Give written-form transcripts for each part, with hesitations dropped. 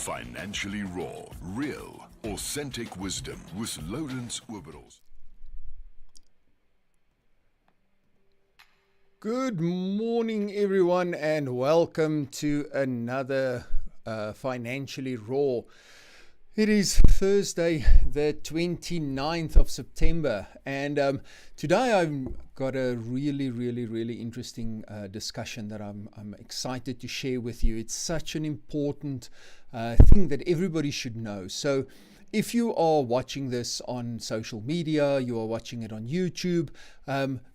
Financially raw, real, authentic wisdom with Lourens. Good morning, everyone, and welcome to another Financially Raw. It is Thursday, the 29th of September, and today I've got a really interesting discussion that I'm excited to share with you. It's such an important thing that everybody should know. So if you are watching this on social media, you are watching it on YouTube,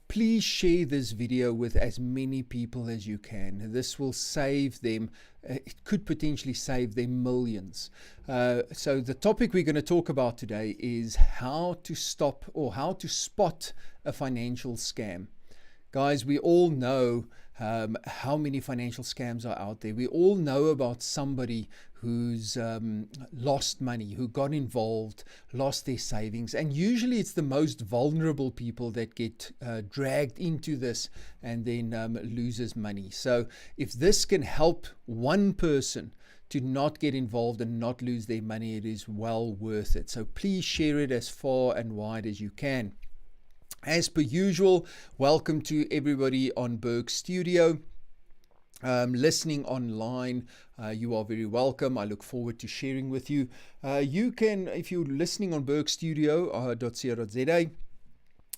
please share this video with as many people as you can. This will save them. It could potentially save them millions. So the topic we're going to talk about today is how to stop or how to spot a financial scam. Guys, we all know how many financial scams are out there. We all know about somebody who's lost money, who got involved, lost their savings. And usually it's the most vulnerable people that get dragged into this and then loses money. So if this can help one person to not get involved and not lose their money, it is well worth it. So please share it as far and wide as you can. As per usual, welcome to everybody on Berg Studio. Listening online, you are very welcome. I look forward to sharing with you. You can, if you're listening on bergstudio.co.za,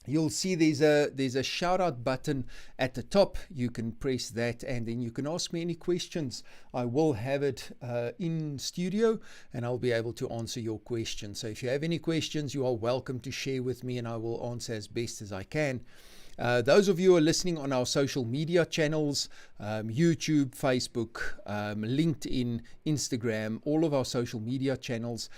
you'll see there's a shout out button at the top. You can press that and then you can ask me any questions. I will have it in studio and I'll be able to answer your questions. So if you have any questions, you are welcome to share with me and I will answer as best as I can. Those of you who are listening on our social media channels, YouTube, Facebook, LinkedIn, Instagram, all of our social media channels.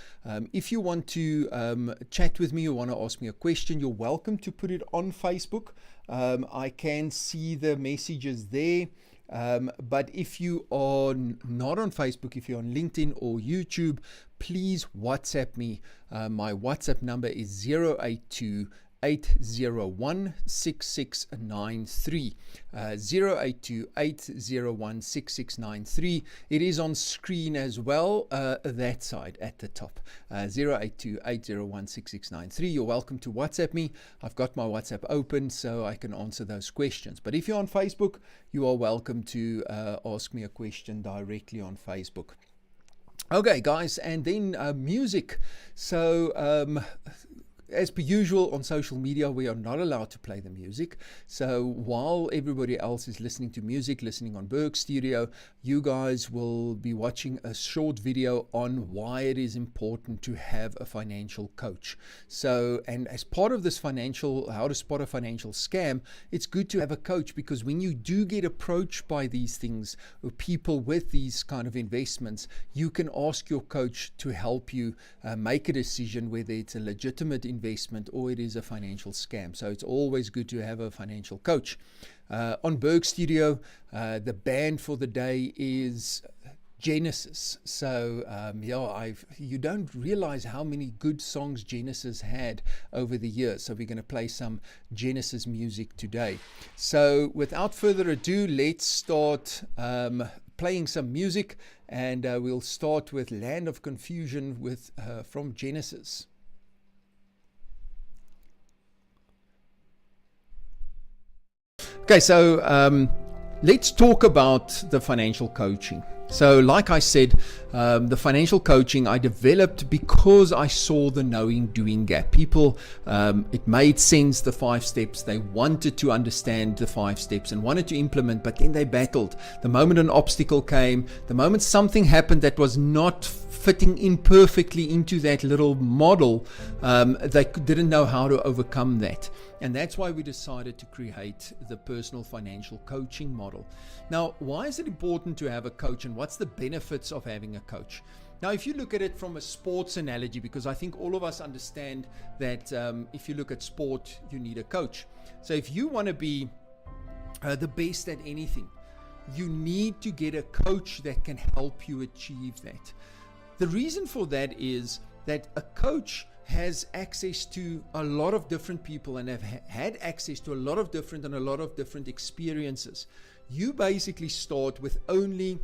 If you want to chat with me or want to ask me a question, you're welcome to put it on Facebook. I can see the messages there. But if you are not on Facebook, if you're on LinkedIn or YouTube, please WhatsApp me. My WhatsApp number is 082 801 6693 082 801 6693. It is on screen as well, that side at the top, 082 801 6693. You're welcome to WhatsApp me. I've got my WhatsApp open so I can answer those questions. But if you're on Facebook, you are welcome to ask me a question directly on Facebook. Okay, guys, and then music. So as per usual on social media, we are not allowed to play the music. So while everybody else is listening to music, listening on Berg Studio, you guys will be watching a short video on why it is important to have a financial coach. So, and as part of this how to spot a financial scam, it's good to have a coach, because when you do get approached by these things or people with these kind of investments, you can ask your coach to help you make a decision whether it's a legitimate investment or it is a financial scam. So it's always good to have a financial coach. On Berg Studio, the band for the day is Genesis. So you don't realize how many good songs Genesis had over the years. So we're going to play some Genesis music today. So without further ado, let's start playing some music, and we'll start with Land of Confusion from Genesis. Okay, so let's talk about the financial coaching. So like I said, the financial coaching I developed because I saw the knowing doing gap. People, it made sense, the 5 steps. They wanted to understand the 5 steps and wanted to implement, but then they battled. The moment an obstacle came, the moment something happened that was not fitting in perfectly into that little model, they didn't know how to overcome that. And that's why we decided to create the personal financial coaching model. Now, why is it important to have a coach, and what's the benefits of having a coach? Now, if you look at it from a sports analogy, because I think all of us understand that if you look at sport, you need a coach. So if you want to be the best at anything, you need to get a coach that can help you achieve that. The reason for that is that a coach has access to a lot of different people and have had access to a lot of different experiences. You basically start with only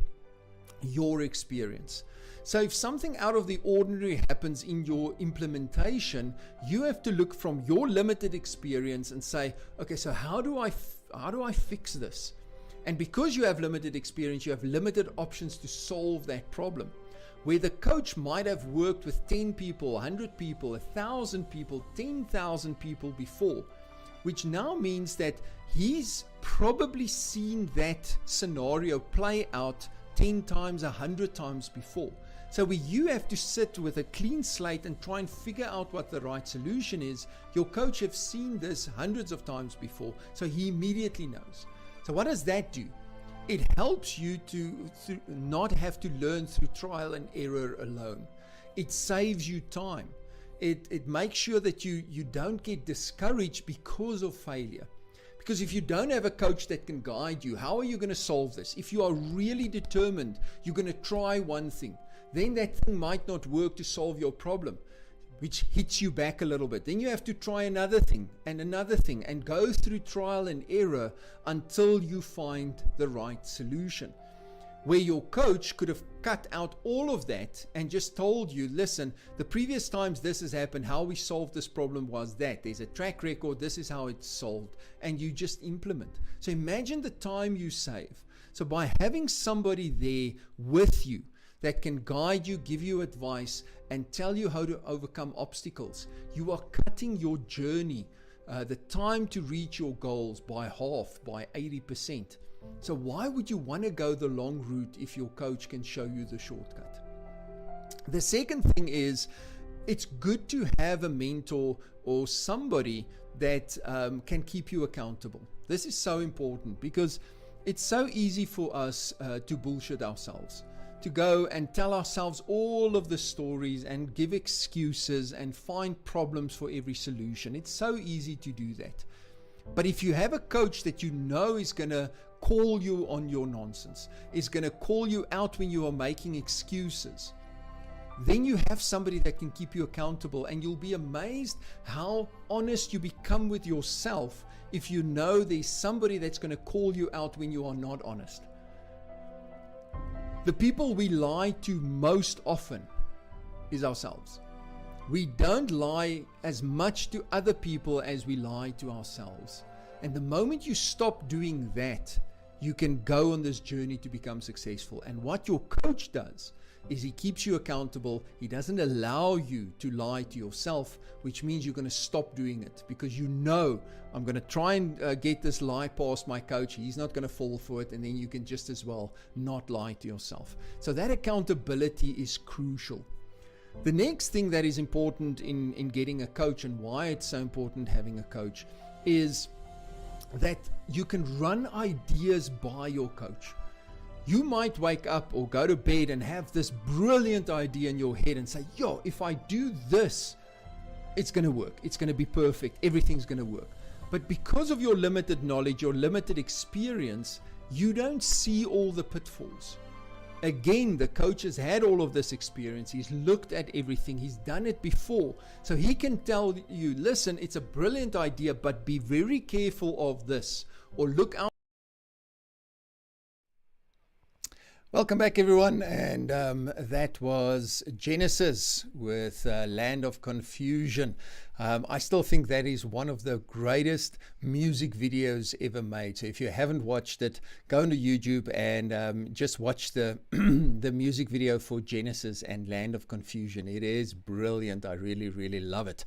your experience. So if something out of the ordinary happens in your implementation, you have to look from your limited experience and say, okay, so how do I fix this? And because you have limited experience, you have limited options to solve that problem. Where the coach might have worked with 10 people, 100 people, 1,000 people, 10,000 people before, which now means that he's probably seen that scenario play out 10 times, 100 times before. So where you have to sit with a clean slate and try and figure out what the right solution is, your coach has seen this hundreds of times before, so he immediately knows. So what does that do? It helps you to not have to learn through trial and error alone. It saves you time. It makes sure that you don't get discouraged because of failure. Because if you don't have a coach that can guide you, how are you going to solve this? If you are really determined, you're going to try one thing. Then that thing might not work to solve your problem, which hits you back a little bit. Then you have to try another thing and go through trial and error until you find the right solution. Where your coach could have cut out all of that and just told you, listen, the previous times this has happened, how we solved this problem was that. There's a track record, this is how it's solved, and you just implement. So imagine the time you save. So by having somebody there with you that can guide you, give you advice, and tell you how to overcome obstacles, you are cutting your journey, the time to reach your goals by half, by 80%. So why would you want to go the long route if your coach can show you the shortcut? The second thing is, it's good to have a mentor or somebody that can keep you accountable. This is so important because it's so easy for us to bullshit ourselves, to go and tell ourselves all of the stories and give excuses and find problems for every solution. It's so easy to do that. But if you have a coach that you know is going to call you on your nonsense, is going to call you out when you are making excuses, then you have somebody that can keep you accountable, and you'll be amazed how honest you become with yourself if you know there's somebody that's going to call you out when you are not honest. The people we lie to most often is ourselves. We don't lie as much to other people as we lie to ourselves. And the moment you stop doing that, you can go on this journey to become successful. And what your coach does is he keeps you accountable. He doesn't allow you to lie to yourself, which means you're going to stop doing it because you know, I'm going to try and get this lie past my coach. He's not going to fall for it. And then you can just as well not lie to yourself. So that accountability is crucial. The next thing that is important in getting a coach, and why it's so important having a coach, is that you can run ideas by your coach. You might wake up or go to bed and have this brilliant idea in your head and say, yo, if I do this, it's going to work. It's going to be perfect. Everything's going to work. But because of your limited knowledge, your limited experience, you don't see all the pitfalls. Again, the coach has had all of this experience. He's looked at everything. He's done it before. So he can tell you, listen, it's a brilliant idea, but be very careful of this, or look out. Welcome back, everyone. And that was Genesis with Land of Confusion. I still think that is one of the greatest music videos ever made. So if you haven't watched it, go onto YouTube and just watch the the music video for Genesis and Land of Confusion. It is brilliant. I really, really love it.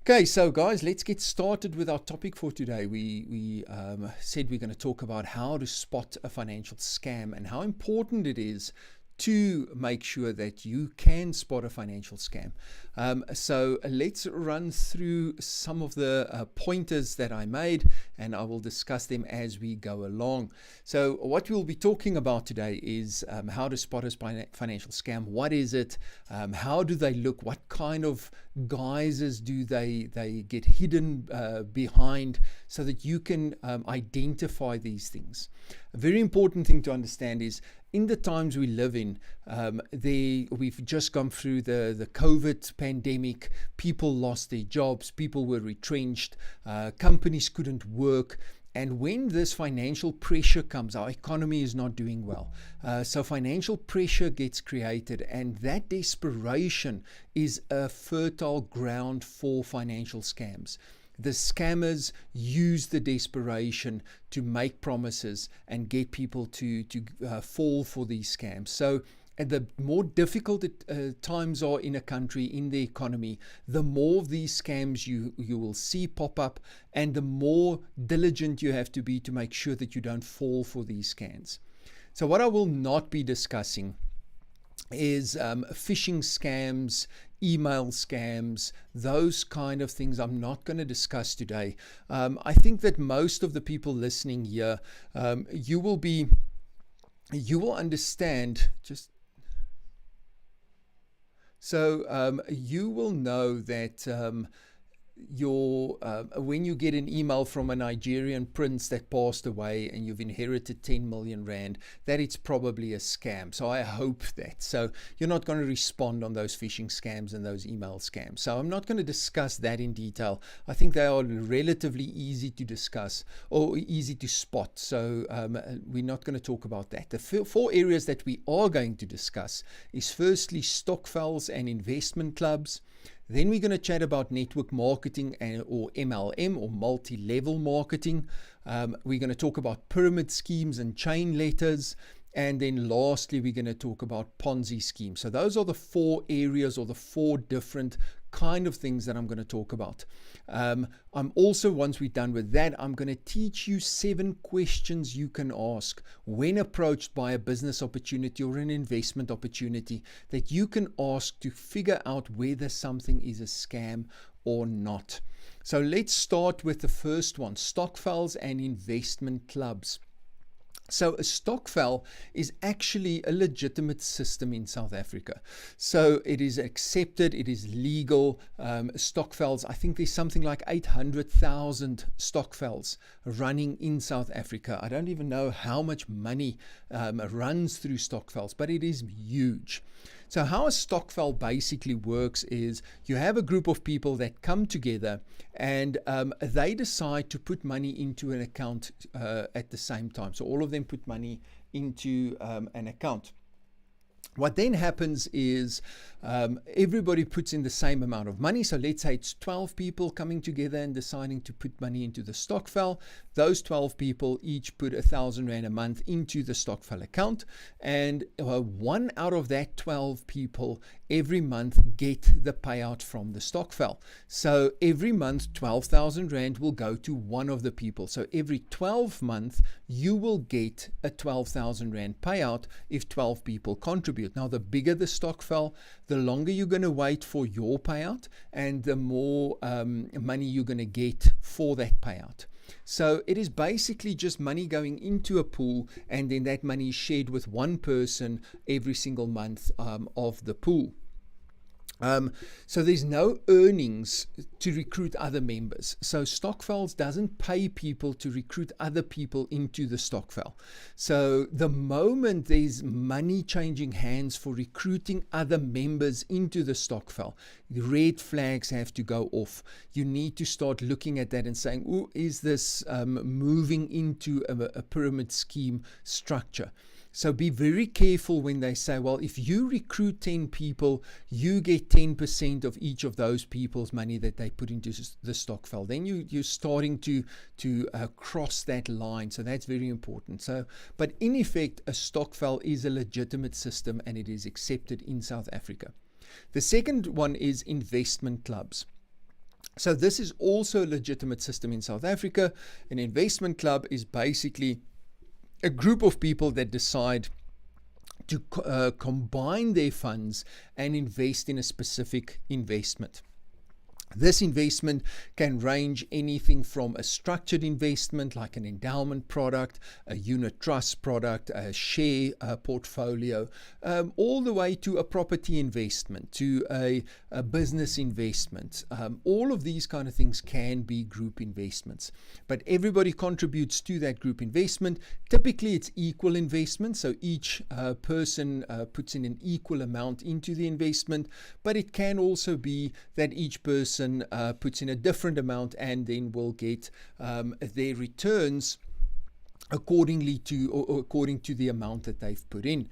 Okay, so guys, let's get started with our topic for today. We said we're going to talk about how to spot a financial scam and how important it is to make sure that you can spot a financial scam. So let's run through some of the pointers that I made, and I will discuss them as we go along. So what we'll be talking about today is how to spot a financial scam. What is it? How do they look? What kind of guises do they get hidden behind, so that you can identify these things? A very important thing to understand is, in the times we live in, we've just gone through the COVID pandemic. People lost their jobs, people were retrenched, companies couldn't work, And when this financial pressure comes, our economy is not doing well. So financial pressure gets created, and that desperation is a fertile ground for financial scams. The scammers use the desperation to make promises and get people to fall for these scams. So and the more difficult times are in a country, in the economy, the more of these scams you will see pop up, and the more diligent you have to be to make sure that you don't fall for these scams. So what I will not be discussing is phishing scams, email scams, those kind of things I'm not going to discuss today. I think that most of the people listening here, you will understand just. So you will know that when you get an email from a Nigerian prince that passed away and you've inherited 10 million rand, that it's probably a scam. So I hope that. So you're not going to respond on those phishing scams and those email scams. So I'm not going to discuss that in detail. I think they are relatively easy to discuss or easy to spot. So we're not going to talk about that. The four areas that we are going to discuss is firstly stokvels and investment clubs. Then we're going to chat about network marketing or MLM or multi-level marketing. We're going to talk about pyramid schemes and chain letters. And then lastly, we're going to talk about Ponzi schemes. So those are the four areas or the four different kind of things that I'm going to talk about. I'm also, once we're done with that, I'm going to teach you 7 questions you can ask when approached by a business opportunity or an investment opportunity that you can ask to figure out whether something is a scam or not. So let's start with the first one, stokvels and investment clubs. So a stokvel is actually a legitimate system in South Africa. So it is accepted, it is legal. Stokvels, I think there's something like 800,000 stokvels running in South Africa. I don't even know how much money runs through stokvels, but it is huge. So how a stokvel basically works is you have a group of people that come together and they decide to put money into an account at the same time. So all of them put money into an account. What then happens is everybody puts in the same amount of money. So let's say it's 12 people coming together and deciding to put money into the stokvel. Those 12 people each put 1,000 Rand a month into the stokvel account. And one out of that 12 people every month get the payout from the stokvel. So every month 12,000 Rand will go to one of the people. So every 12 months you will get a 12,000 Rand payout if 12 people contribute. Now, the bigger the stokvel, the longer you're going to wait for your payout and the more money you're going to get for that payout. So it is basically just money going into a pool, and then that money is shared with one person every single month of the pool. So there's no earnings to recruit other members. So stokvels doesn't pay people to recruit other people into the stokvel. So the moment there's money changing hands for recruiting other members into the stokvel, red flags have to go off. You need to start looking at that and saying, oh, is this moving into a pyramid scheme structure? So be very careful when they say, well, if you recruit 10 people, you get 10% of each of those people's money that they put into the stokvel. Then you're starting to cross that line. So that's very important. So, but in effect, a stokvel is a legitimate system and it is accepted in South Africa. The second one is investment clubs. So this is also a legitimate system in South Africa. An investment club is basically a group of people that decide to combine their funds and invest in a specific investment. This investment can range anything from a structured investment like an endowment product, a unit trust product, a share portfolio, all the way to a property investment, to a business investment. All of these kind of things can be group investments, but everybody contributes to that group investment. Typically it's equal investment, so each person puts in an equal amount into the investment, but it can also be that each person person puts in a different amount and then will get their returns according to the amount that they've put in.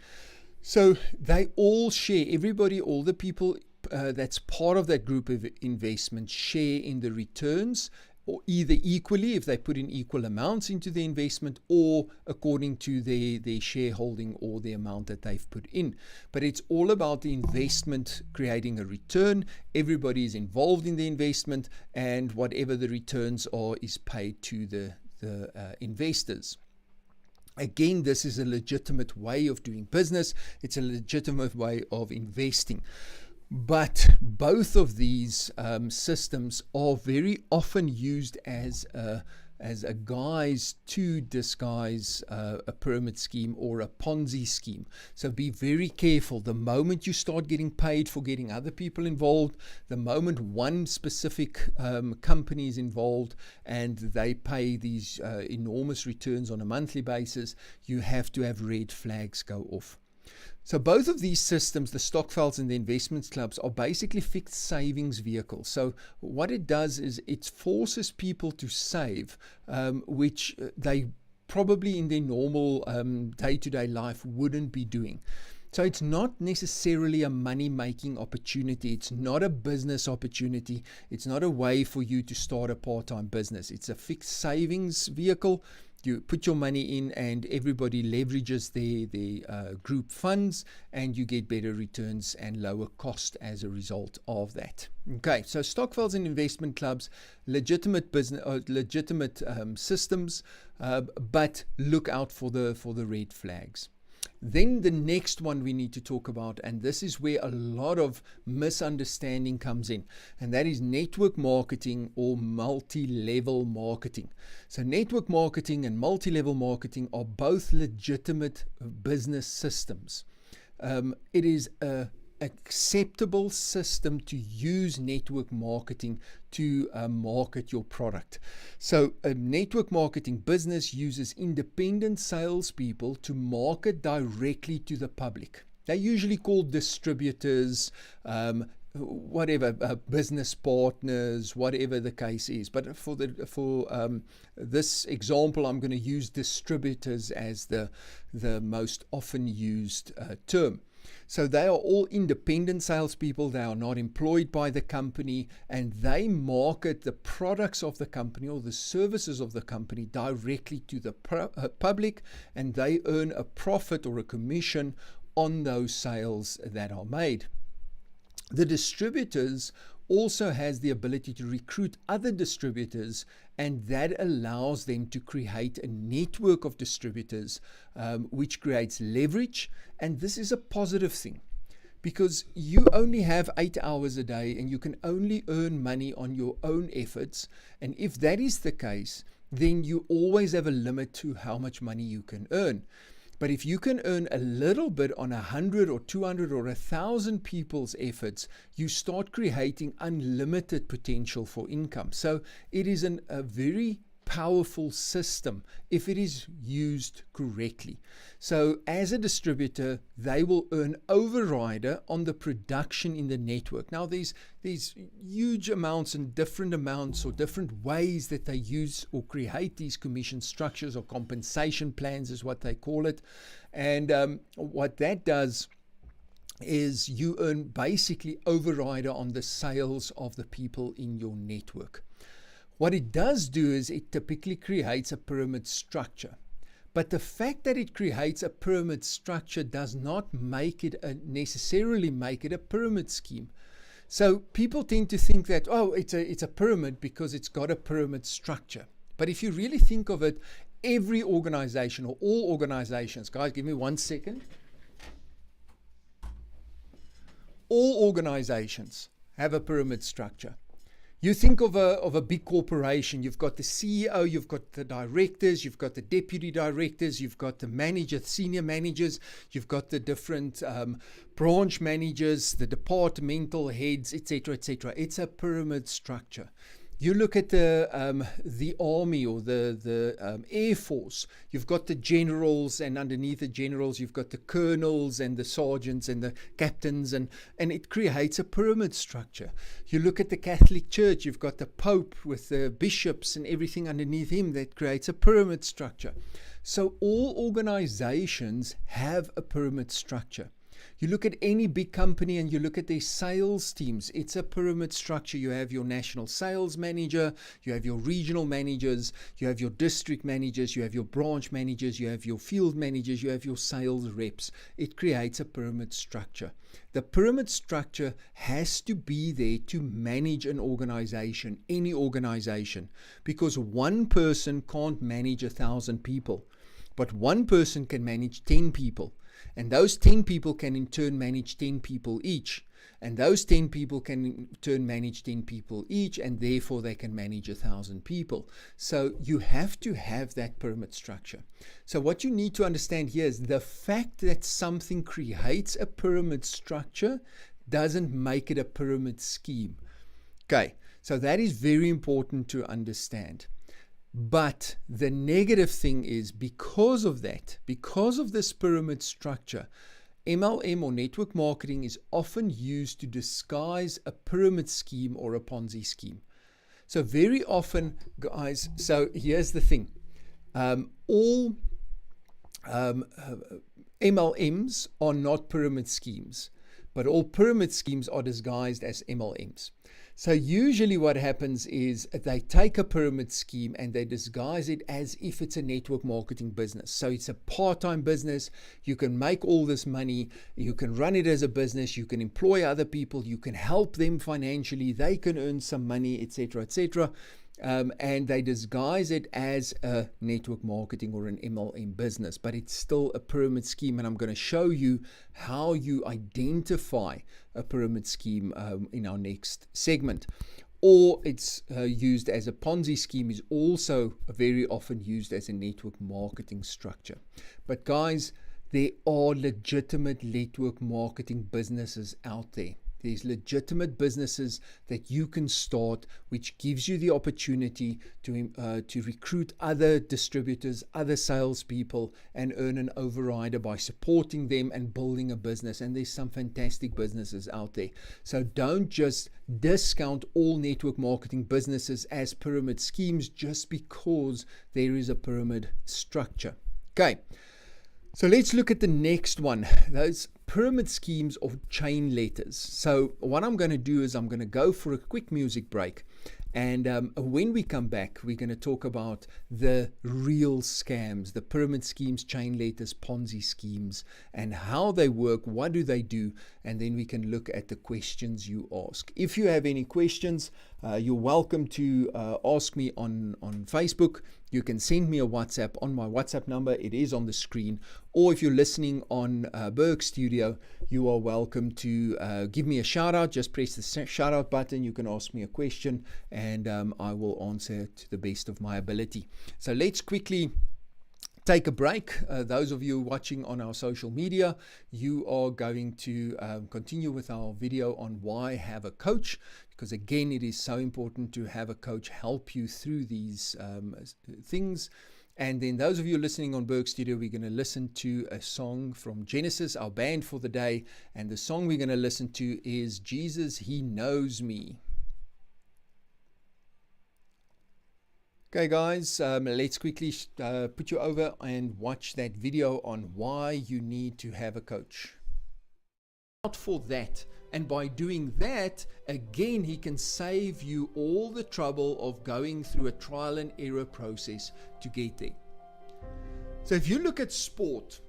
So they all share, everybody, all the people that's part of that group of investment share in the returns, or either equally if they put in equal amounts into the investment, or according to their shareholding or the amount that they've put in. But it's all about the investment creating a return. Everybody is involved in the investment, and whatever the returns are is paid to the investors. Again, this is a legitimate way of doing business. It's a legitimate way of investing. But both of these systems are very often used as a guise to disguise a pyramid scheme or a Ponzi scheme. So be very careful. The moment you start getting paid for getting other people involved, the moment one specific company is involved and they pay these enormous returns on a monthly basis, you have to have red flags go off. So both of these systems, the Stokvels and the investments clubs, are basically fixed savings vehicles. So what it does is it forces people to save, which they probably in their normal day-to-day life wouldn't be doing. So it's not necessarily a money-making opportunity. It's not a business opportunity. It's not a way for you to start a part-time business. It's a fixed savings vehicle. You put your money in and everybody leverages their group funds, and you get better returns and lower cost as a result of that. Okay, so Stokvels and investment clubs, legitimate business, legitimate systems, but look out for the red flags. Then the next one we need to talk about, and this is where a lot of misunderstanding comes in, and that is network marketing or multi-level marketing. So network marketing and multi-level marketing are both legitimate business systems. It is an acceptable system to use network marketing to market your product. So a network marketing business uses independent salespeople to market directly to the public. They're usually called distributors, business partners, whatever the case is. But for this example, I'm going to use distributors as the most often used term. So they are all independent salespeople. They are not employed by the company, and they market the products of the company or the services of the company directly to the public, and they earn a profit or a commission on those sales that are made. The distributors also has the ability to recruit other distributors, and that allows them to create a network of distributors, which creates leverage. And this is a positive thing, because you only have 8 hours a day and you can only earn money on your own efforts. And if that is the case, then you always have a limit to how much money you can earn. But if you can earn a little bit on 100 or 200 or 1,000 people's efforts, you start creating unlimited potential for income. So it is a very powerful system if it is used correctly. So as a distributor, they will earn overrider on the production in the network. Now these huge amounts and different amounts or different ways that they use or create these commission structures or compensation plans is what they call it. And what that does is you earn basically overrider on the sales of the people in your network. What it does do is it typically creates a pyramid structure. But the fact that it creates a pyramid structure does not make it necessarily make it a pyramid scheme. So people tend to think that, oh, it's a pyramid because it's got a pyramid structure. But if you really think of it, every organization or all organizations, guys, give me 1 second. All organizations have a pyramid structure. You think of a big corporation. You've got the CEO, you've got the directors, you've got the deputy directors, you've got the managers, senior managers, you've got the different branch managers, the departmental heads, etc., etc. It's a pyramid structure. You look at the army or the air force. You've got the generals, and underneath the generals, you've got the colonels and the sergeants and the captains, and it creates a pyramid structure. You look at the Catholic Church. You've got the Pope with the bishops and everything underneath him. That creates a pyramid structure. So all organizations have a pyramid structure. You look at any big company and you look at their sales teams, it's a pyramid structure. You have your national sales manager, you have your regional managers, you have your district managers, you have your branch managers, you have your field managers, you have your sales reps. It creates a pyramid structure. The pyramid structure has to be there to manage an organization, any organization, because one person can't manage 1,000 people, but one person can manage 10 people. And those 10 people can in turn manage 10 people each. And those 10 people can in turn manage 10 people each, and therefore they can manage 1,000 people. So you have to have that pyramid structure. So what you need to understand here is the fact that something creates a pyramid structure doesn't make it a pyramid scheme. Okay, so that is very important to understand. But the negative thing is, because of that, because of this pyramid structure, MLM or network marketing is often used to disguise a pyramid scheme or a Ponzi scheme. So very often, guys, so here's the thing. All MLMs are not pyramid schemes, but all pyramid schemes are disguised as MLMs. So usually what happens is they take a pyramid scheme and they disguise it as if it's a network marketing business. So it's a part-time business. You can make all this money. You can run it as a business. You can employ other people. You can help them financially. They can earn some money, etc., etc. And they disguise it as a network marketing or an MLM business, but it's still a pyramid scheme. And I'm going to show you how you identify a pyramid scheme in our next segment. Or it's used as a Ponzi scheme, is also very often used as a network marketing structure. But guys, there are legitimate network marketing businesses out there. There's legitimate businesses that you can start, which gives you the opportunity to recruit other distributors, other salespeople, and earn an overrider by supporting them and building a business. And there's some fantastic businesses out there. So don't just discount all network marketing businesses as pyramid schemes just because there is a pyramid structure. Okay. So let's look at the next one, those pyramid schemes of chain letters. So what I'm going to do is I'm going to go for a quick music break. And when we come back, we're going to talk about the real scams, the pyramid schemes, chain letters, Ponzi schemes, and how they work, what do they do, and then we can look at the questions you ask. If you have any questions, you're welcome to ask me on Facebook. You can send me a WhatsApp on my WhatsApp number. It is on the screen. Or if you're listening on Berg Studio, you are welcome to give me a shout out. Just press the shout out button. You can ask me a question and I will answer to the best of my ability. So let's quickly take a break. Those of you watching on our social media, you are going to continue with our video on why have a coach, because again, it is so important to have a coach help you through these things. And then those of you listening on Berg Studio, we're going to listen to a song from Genesis, our band for the day. And the song we're going to listen to is Jesus, He Knows Me. Okay guys, let's quickly put you over and watch that video on why you need to have a coach. Not for that, and by doing that, again, he can save you all the trouble of going through a trial and error process to get there. So if you look at sport,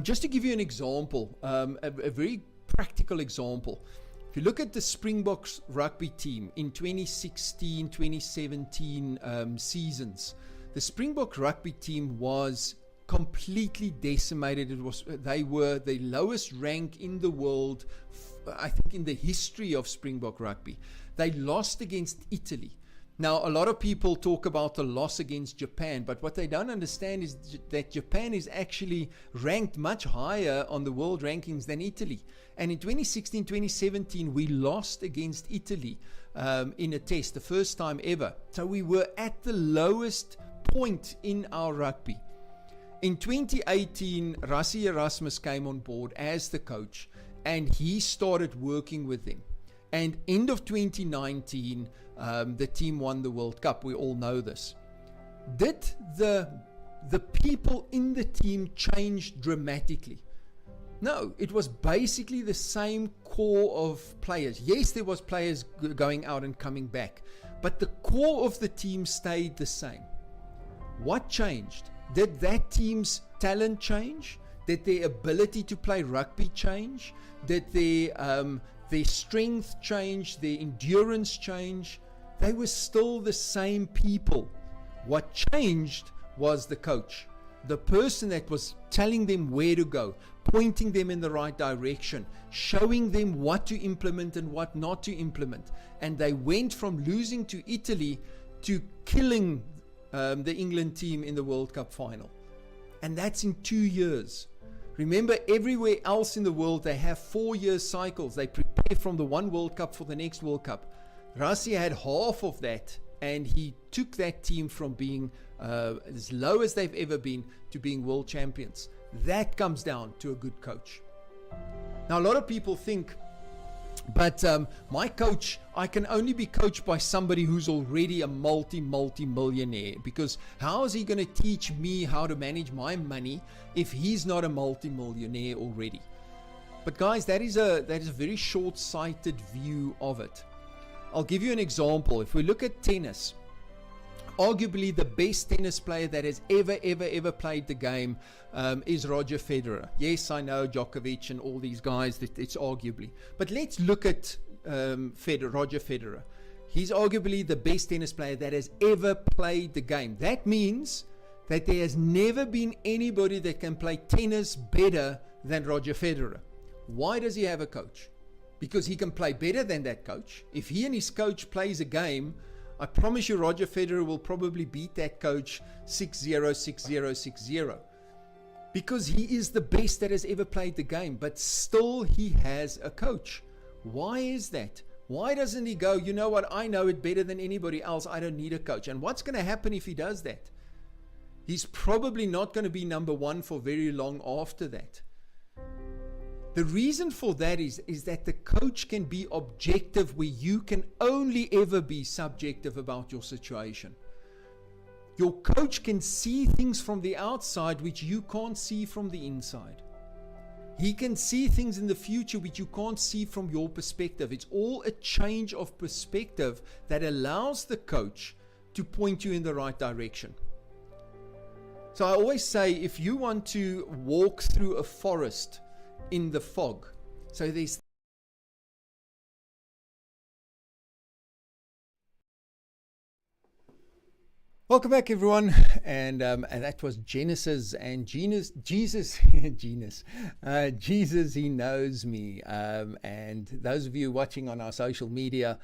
just to give you an example, a very practical example. If you look at the Springboks rugby team in 2016, 2017 seasons, the Springbok rugby team was completely decimated. They were the lowest rank in the world, I think, in the history of Springbok rugby. They lost against Italy. Now, a lot of people talk about the loss against Japan, but what they don't understand is that Japan is actually ranked much higher on the world rankings than Italy. And in 2016, 2017, we lost against Italy. in a test, the first time ever. So we were at the lowest point in our rugby. In 2018, Rassie Erasmus came on board as the coach, and he started working with them. And end of 2019, the team won the World Cup. We all know this. Did the people in the team change dramatically? No, it was basically the same core of players. Yes, there was players going out and coming back, but the core of the team stayed the same. What changed? Did that team's talent change? Did their ability to play rugby change? Did their strength change? Their endurance change? They were still the same people. What changed was the coach, the person that was telling them where to go, pointing them in the right direction, showing them what to implement and what not to implement. And they went from losing to Italy to killing the England team in the World Cup final. And that's in 2 years. Remember, everywhere else in the world, they have 4-year cycles. They prepare from the one World Cup for the next World Cup. Rassie had half of that, and he took that team from being as low as they've ever been to being world champions. That comes down to a good coach. Now, a lot of people think, but my coach, I can only be coached by somebody who's already a multi-millionaire, because how is he going to teach me how to manage my money if he's not a multi-millionaire already? But guys, that is a very short-sighted view of it. I'll give you an example. If we look at tennis, arguably the best tennis player that has ever played the game is Roger Federer. Yes, I know Djokovic and all these guys, it's arguably. But let's look at Roger Federer. He's arguably the best tennis player that has ever played the game. That means that there has never been anybody that can play tennis better than Roger Federer. Why does he have a coach? Because he can play better than that coach. If he and his coach plays a game, I promise you Roger Federer will probably beat that coach 6-0, 6-0, 6-0. Because he is the best that has ever played the game, but still he has a coach. Why is that? Why doesn't he go, you know what, I know it better than anybody else, I don't need a coach? And what's going to happen if he does that? He's probably not going to be number one for very long after that. The reason for that is that the coach can be objective where you can only ever be subjective about your situation. Your coach can see things from the outside which you can't see from the inside. He can see things in the future which you can't see from your perspective. It's all a change of perspective that allows the coach to point you in the right direction. So I always say, if you want to walk through a forest in the fog, so there's welcome back, everyone, and that was Genesis and Jesus, He knows me, and those of you watching on our social media,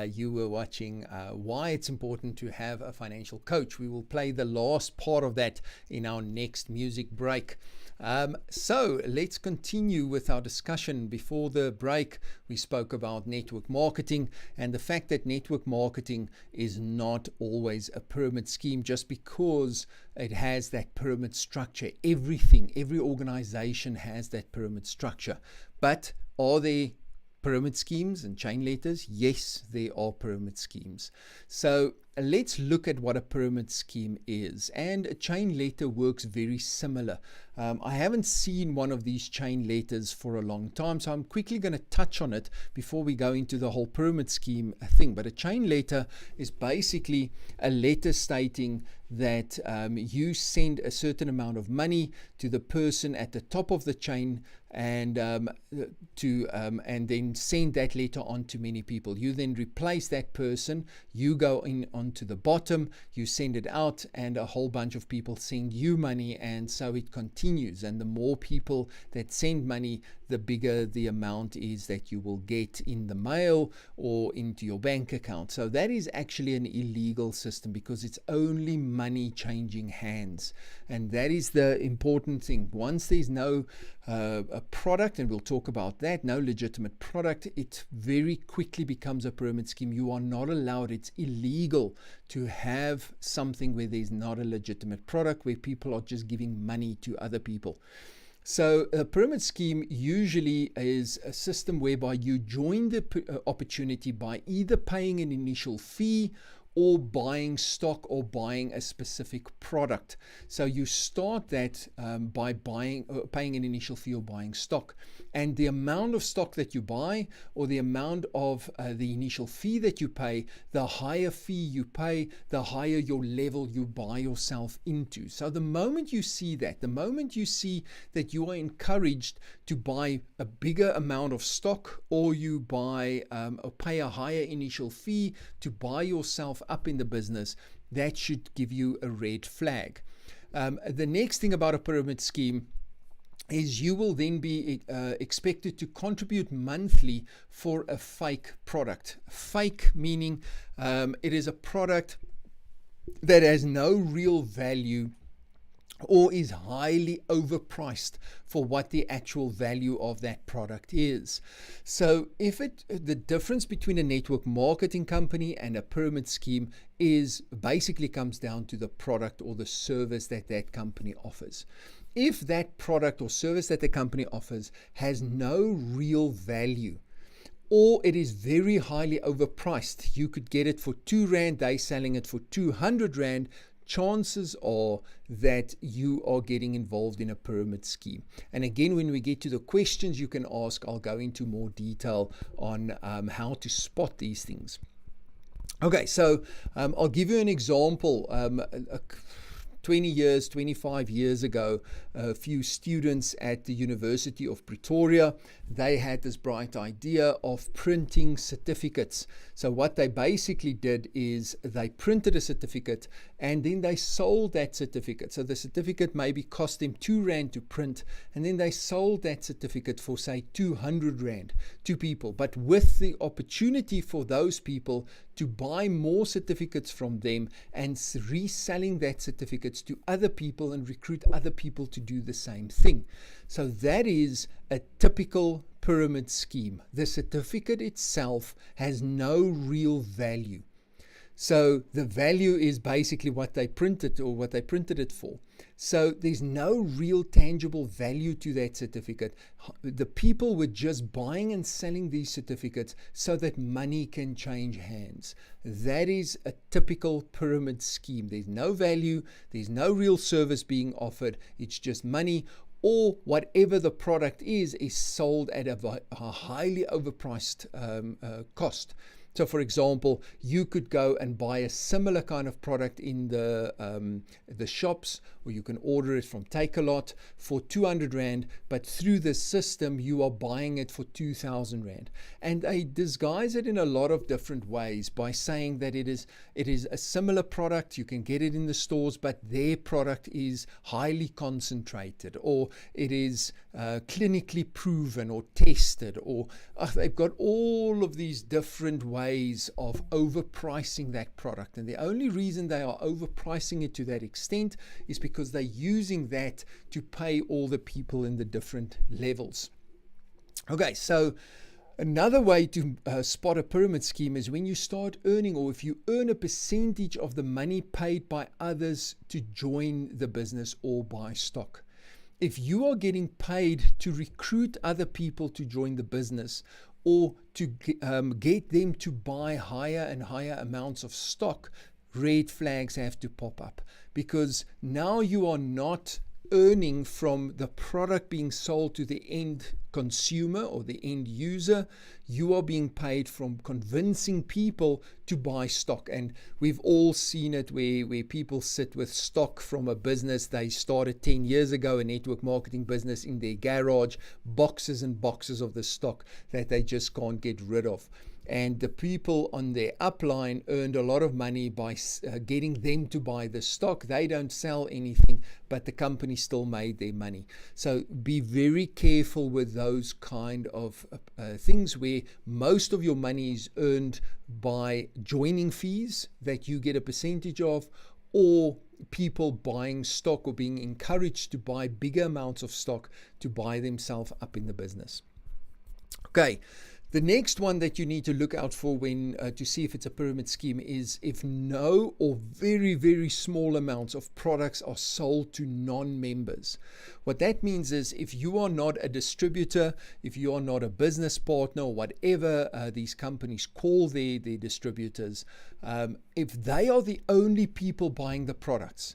you were watching why it's important to have a financial coach. We will play the last part of that in our next music break. So let's continue with our discussion. Before the break, we spoke about network marketing and the fact that network marketing is not always a pyramid scheme just because it has that pyramid structure. Every organization has that pyramid structure. But are there pyramid schemes and chain letters? Yes, there are pyramid schemes. So let's look at what a pyramid scheme is. And a chain letter works very similar. I haven't seen one of these chain letters for a long time, so I'm quickly going to touch on it before we go into the whole pyramid scheme thing. But a chain letter is basically a letter stating that you send a certain amount of money to the person at the top of the chain, and then send that letter on to many people. You then replace that person, you go in onto the bottom, you send it out, and a whole bunch of people send you money, and so it continues. And the more people that send money, the bigger the amount is that you will get in the mail or into your bank account. So that is actually an illegal system because it's only money changing hands. And that is the important thing. Once there's no a product, and we'll talk about that, no legitimate product, it very quickly becomes a pyramid scheme. You are not allowed, it's illegal to have something where there's not a legitimate product, where people are just giving money to other people. So a pyramid scheme usually is a system whereby you join the opportunity by either paying an initial fee or buying stock or buying a specific product. So you start that by paying an initial fee or buying stock. And the amount of stock that you buy, or the amount of the initial fee that you pay, the higher fee you pay, the higher your level you buy yourself into. So the moment you see that, the moment you see that you are encouraged to buy a bigger amount of stock, or you buy or pay a higher initial fee to buy yourself up in the business, that should give you a red flag. The next thing about a pyramid scheme is you will then be expected to contribute monthly for a fake product. Fake meaning it is a product that has no real value or is highly overpriced for what the actual value of that product is. So the difference between a network marketing company and a pyramid scheme is basically comes down to the product or the service that that company offers. If that product or service that the company offers has no real value, or it is very highly overpriced, you could get it for 2 Rand, they're selling it for 200 Rand, chances are that you are getting involved in a pyramid scheme. And again, when we get to the questions you can ask, I'll go into more detail on how to spot these things. Okay, so I'll give you an example. 25 years ago, a few students at the University of Pretoria, they had this bright idea of printing certificates. So what they basically did is they printed a certificate and then they sold that certificate. So the certificate maybe cost them 2 Rand to print, and then they sold that certificate for say 200 Rand to people, but with the opportunity for those people to buy more certificates from them and reselling that certificates to other people and recruit other people to do the same thing. So that is a typical pyramid scheme. The certificate itself has no real value. So the value is basically what they printed or what they printed it for. So there's no real tangible value to that certificate. The people were just buying and selling these certificates so that money can change hands. That is a typical pyramid scheme. There's no value, there's no real service being offered, it's just money, or whatever the product is sold at a highly overpriced cost. So for example, you could go and buy a similar kind of product in the shops, or you can order it from Takealot for 200 Rand, but through the system you are buying it for 2,000 Rand. And they disguise it in a lot of different ways by saying that it is a similar product, you can get it in the stores, but their product is highly concentrated, or it is clinically proven or tested, or they've got all of these different ways of overpricing that product. And the only reason they are overpricing it to that extent is because they're using that to pay all the people in the different levels. Okay, so another way to spot a pyramid scheme is when you start earning, or if you earn a percentage of the money paid by others to join the business or buy stock. If you are getting paid to recruit other people to join the business, or to get them to buy higher and higher amounts of stock, red flags have to pop up, because now you are not earning from the product being sold to the end consumer or the end user. You are being paid from convincing people to buy stock. And we've all seen it where people sit with stock from a business they started 10 years ago, a network marketing business, in their garage, boxes and boxes of the stock that they just can't get rid of. And the people on their upline earned a lot of money by getting them to buy the stock. They don't sell anything, but the company still made their money. So be very careful with those kind of things where most of your money is earned by joining fees that you get a percentage of, or people buying stock or being encouraged to buy bigger amounts of stock to buy themselves up in the business. Okay, the next one that you need to look out for when to see if it's a pyramid scheme is if no or very, very small amounts of products are sold to non-members. What that means is if you are not a distributor, if you are not a business partner, or whatever these companies call their distributors, if they are the only people buying the products,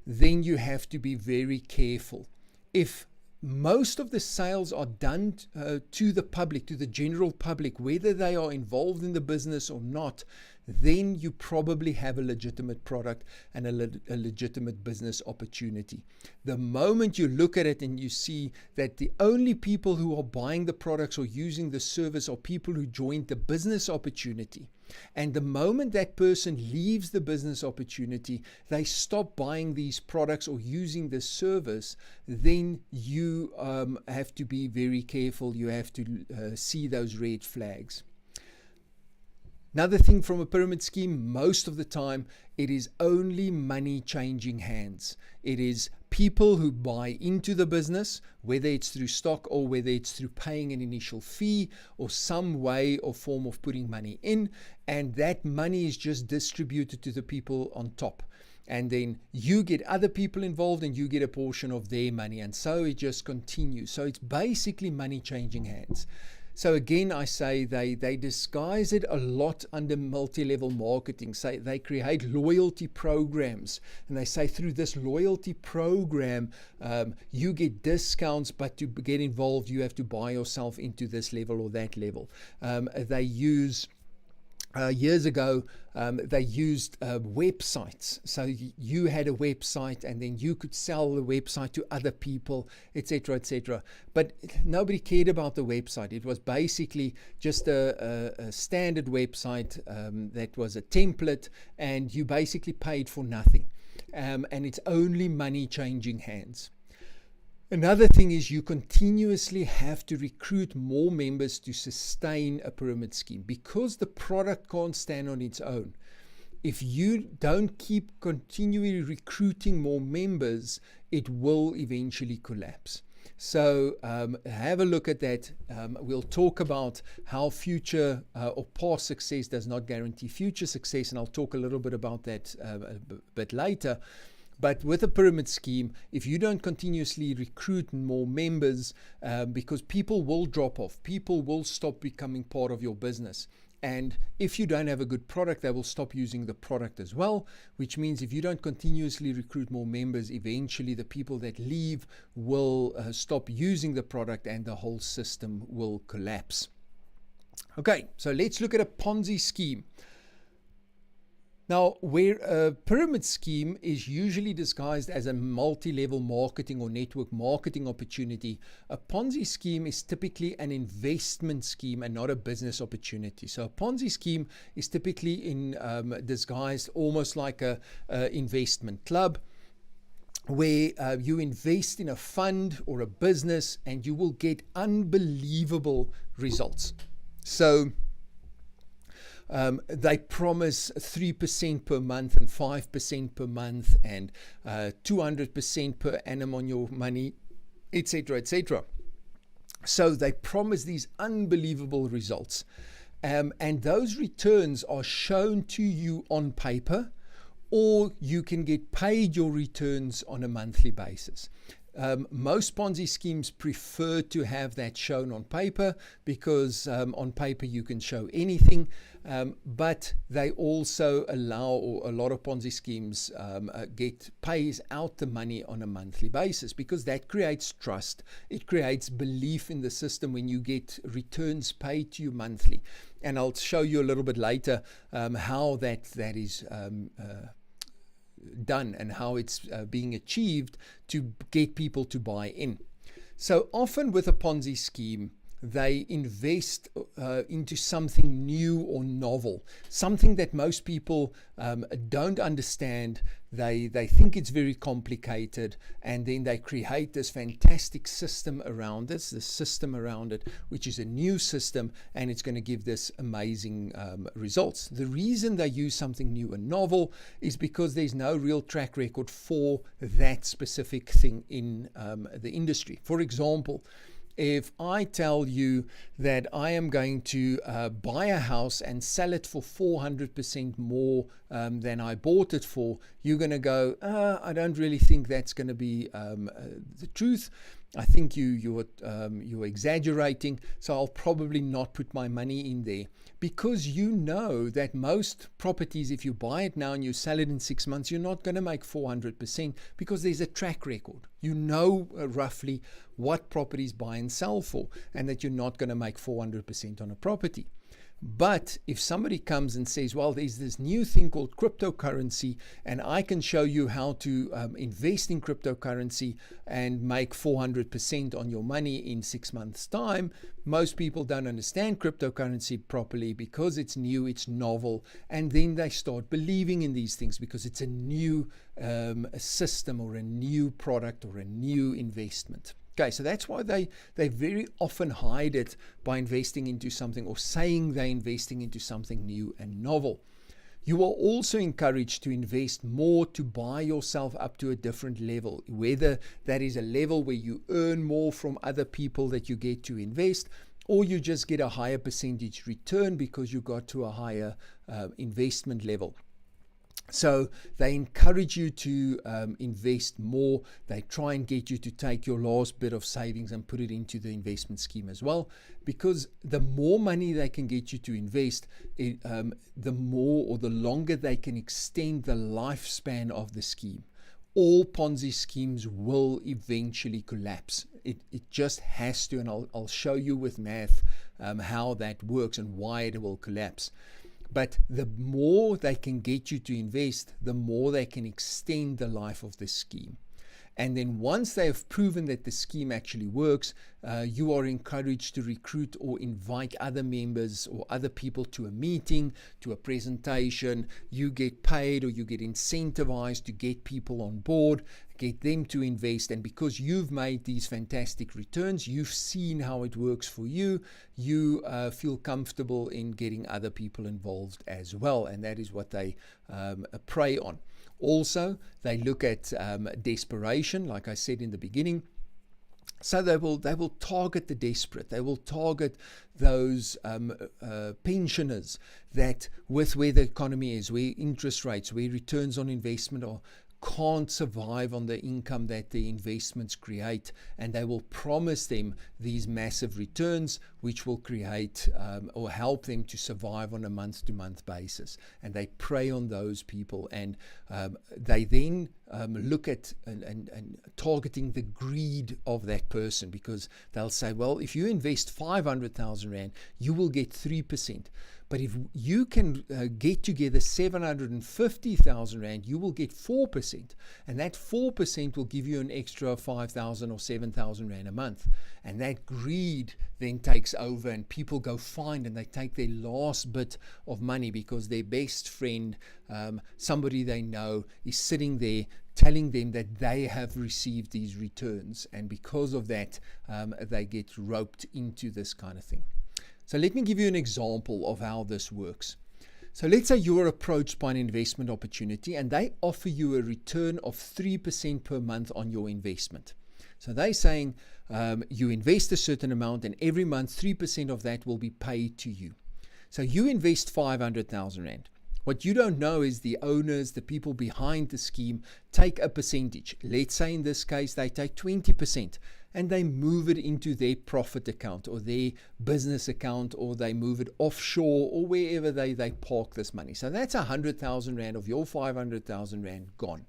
then you have to be very careful. If most of the sales are done to the public, to the general public, whether they are involved in the business or not, then you probably have a legitimate product and a legitimate business opportunity. The moment you look at it and you see that the only people who are buying the products or using the service are people who joined the business opportunity, and the moment that person leaves the business opportunity, they stop buying these products or using this service, then you have to be very careful. You have to see those red flags. Another thing from a pyramid scheme, most of the time, it is only money changing hands. It is people who buy into the business, whether it's through stock or whether it's through paying an initial fee or some way or form of putting money in, and that money is just distributed to the people on top. And then you get other people involved and you get a portion of their money, and so it just continues. So it's basically money changing hands. So again, I say they disguise it a lot under multi-level marketing. Say they create loyalty programs, and they say through this loyalty program, you get discounts, but to get involved, you have to buy yourself into this level or that level. They use years ago, they used websites. So you had a website and then you could sell the website to other people, etc., etc. But nobody cared about the website. It was basically just a standard website that was a template, and you basically paid for nothing. And it's only money changing hands. Another thing is you continuously have to recruit more members to sustain a pyramid scheme, because the product can't stand on its own. If you don't keep continually recruiting more members, it will eventually collapse. So have a look at that. We'll talk about how future or past success does not guarantee future success, and I'll talk a little bit about that a bit later. But with a pyramid scheme, if you don't continuously recruit more members, because people will drop off, people will stop becoming part of your business. And if you don't have a good product, they will stop using the product as well, which means if you don't continuously recruit more members, eventually the people that leave will stop using the product and the whole system will collapse. Okay, so let's look at a Ponzi scheme. Now, where a pyramid scheme is usually disguised as a multi-level marketing or network marketing opportunity, a Ponzi scheme is typically an investment scheme and not a business opportunity. So a Ponzi scheme is typically disguised almost like a investment club, where you invest in a fund or a business and you will get unbelievable results. So they promise 3% per month and 5% per month and 200% per annum on your money, etc., etc. So they promise these unbelievable results. And those returns are shown to you on paper, or you can get paid your returns on a monthly basis. Most Ponzi schemes prefer to have that shown on paper, because on paper you can show anything, but they also allow, or a lot of Ponzi schemes pays out the money on a monthly basis, because that creates trust. It creates belief in the system when you get returns paid to you monthly. And I'll show you a little bit later how that is done and how it's being achieved to get people to buy in. So often with a Ponzi scheme, they invest into something new or novel, something that most people don't understand. They think it's very complicated, and then they create this fantastic system around this system around it, which is a new system, and it's going to give this amazing results. The reason they use something new and novel is because there's no real track record for that specific thing in the industry. For example, if I tell you that I am going to buy a house and sell it for 400% more than I bought it for, you're going to go, I don't really think that's going to be the truth. I think you're exaggerating, so I'll probably not put my money in there. Because you know that most properties, if you buy it now and you sell it in 6 months, you're not going to make 400% because there's a track record. You know roughly what properties buy and sell for, and that you're not going to make 400% on a property. But if somebody comes and says, well, there's this new thing called cryptocurrency, and I can show you how to invest in cryptocurrency and make 400% on your money in 6 months' time, most people don't understand cryptocurrency properly because it's new, it's novel, and then they start believing in these things because it's a new system or a new product or a new investment. Okay, so that's why they very often hide it by investing into something or saying they're investing into something new and novel. You are also encouraged to invest more to buy yourself up to a different level, whether that is a level where you earn more from other people that you get to invest, or you just get a higher percentage return because you got to a higher investment level. So they encourage you to invest more. They try and get you to take your last bit of savings and put it into the investment scheme as well, because the more money they can get you to invest, the more or the longer they can extend the lifespan of the scheme. All Ponzi schemes will eventually collapse. It just has to, and I'll show you with math how that works and why it will collapse. But the more they can get you to invest, the more they can extend the life of the scheme. And then once they have proven that the scheme actually works, you are encouraged to recruit or invite other members or other people to a meeting, to a presentation. You get paid or you get incentivized to get people on board, get them to invest. And because you've made these fantastic returns, you've seen how it works for you, you feel comfortable in getting other people involved as well. And that is what they prey on. Also, they look at desperation, like I said in the beginning. So they will target the desperate. They will target those pensioners that, with where the economy is, where interest rates, where returns on investment are, can't survive on the income that the investments create, and they will promise them these massive returns which will create or help them to survive on a month-to-month basis. And they prey on those people, and they then look at and targeting the greed of that person, because they'll say, well, if you invest 500,000 Rand, you will get 3%. But if you can get together 750,000 Rand, you will get 4%. And that 4% will give you an extra 5,000 or 7,000 Rand a month. And that greed then takes over, and people go find and they take their last bit of money because their best friend, somebody they know, is sitting there telling them that they have received these returns. And because of that, they get roped into this kind of thing. So let me give you an example of how this works. So let's say you are approached by an investment opportunity and they offer you a return of 3% per month on your investment. So they're saying you invest a certain amount and every month 3% of that will be paid to you. So you invest 500,000 Rand. What you don't know is the owners, the people behind the scheme, take a percentage. Let's say in this case they take 20%. And they move it into their profit account or their business account, or they move it offshore or wherever they park this money. So that's 100,000 Rand of your 500,000 Rand gone.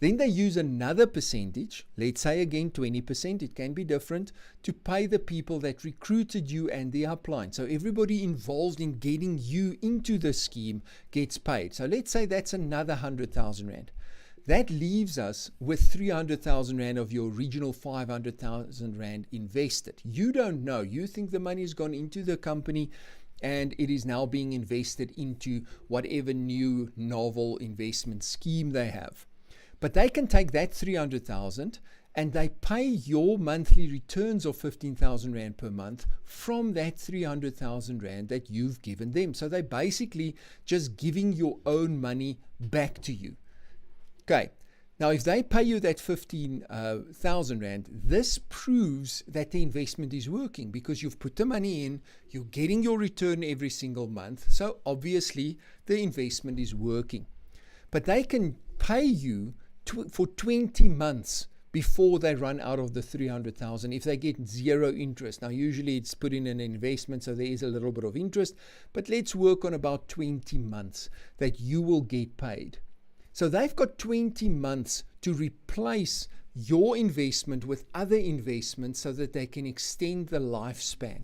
Then they use another percentage, let's say again 20%, it can be different, to pay the people that recruited you and the upline. So everybody involved in getting you into the scheme gets paid. So let's say that's another 100,000 Rand. That leaves us with 300,000 Rand of your original 500,000 Rand invested. You don't know. You think the money has gone into the company and it is now being invested into whatever new novel investment scheme they have. But they can take that 300,000 and they pay your monthly returns of 15,000 Rand per month from that 300,000 Rand that you've given them. So they're basically just giving your own money back to you. Okay, now if they pay you that 15,000 Rand, this proves that the investment is working because you've put the money in, you're getting your return every single month. So obviously the investment is working. But they can pay you for 20 months before they run out of the 300,000 if they get zero interest. Now usually it's put in an investment, so there is a little bit of interest, but let's work on about 20 months that you will get paid. So they've got 20 months to replace your investment with other investments so that they can extend the lifespan.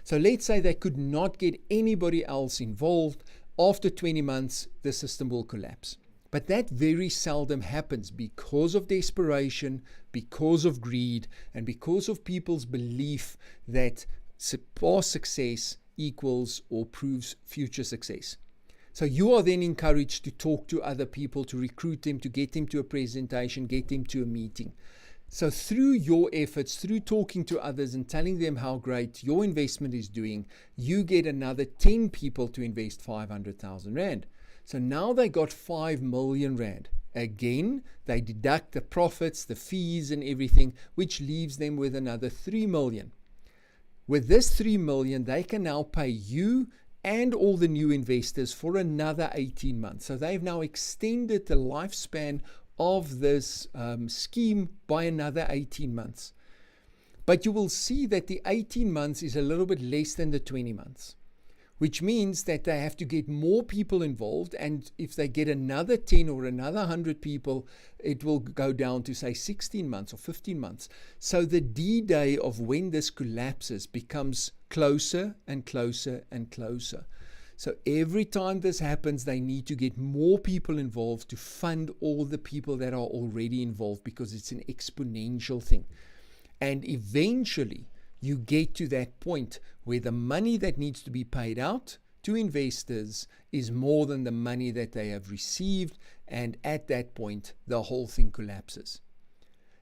So let's say they could not get anybody else involved. After 20 months, the system will collapse. But that very seldom happens because of desperation, because of greed, and because of people's belief that past success equals or proves future success. So you are then encouraged to talk to other people, to recruit them, to get them to a presentation, get them to a meeting. So through your efforts, through talking to others and telling them how great your investment is doing, you get another 10 people to invest 500,000 Rand. So now they got 5 million Rand. Again, they deduct the profits, the fees and everything, which leaves them with another 3 million. With this 3 million, they can now pay you and all the new investors for another 18 months. So they've now extended the lifespan of this scheme by another 18 months. But you will see that the 18 months is a little bit less than the 20 months. Which means that they have to get more people involved, and if they get another 10 or another 100 people, it will go down to say 16 months or 15 months. So the D-Day of when this collapses becomes closer and closer and closer. So every time this happens, they need to get more people involved to fund all the people that are already involved because it's an exponential thing. And eventually, you get to that point where the money that needs to be paid out to investors is more than the money that they have received, and at that point the whole thing collapses.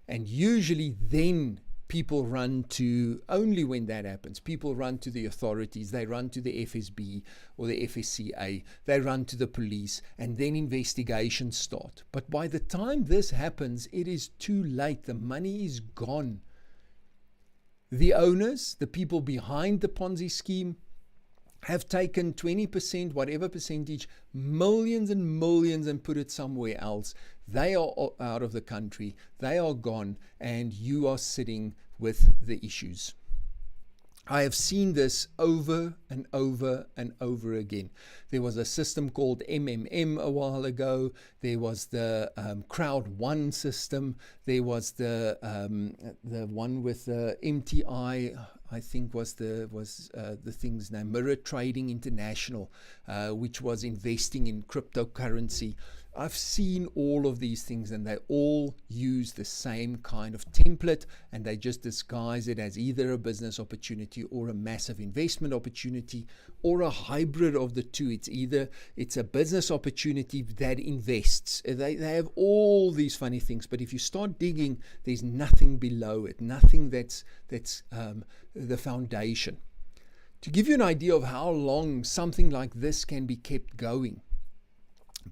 And usually then people run to, only when that happens, people run to the authorities, they run to the FSB or the FSCA, they run to the police, and then investigations start. But by the time this happens, it is too late. The money is gone. The owners, the people behind the Ponzi scheme, have taken 20%, whatever percentage, millions and millions, and put it somewhere else. They are out of the country, they are gone, and you are sitting with the issues. I have seen this over and over and over again. There was a system called MMM a while ago. There was the Crowd One system. There was the one with the MTI, I think was the thing's name, Mirror Trading International, which was investing in cryptocurrency. I've seen all of these things, and they all use the same kind of template, and they just disguise it as either a business opportunity or a massive investment opportunity or a hybrid of the two. It's a business opportunity that invests. They have all these funny things, but if you start digging, there's nothing below it, nothing that's the foundation. To give you an idea of how long something like this can be kept going,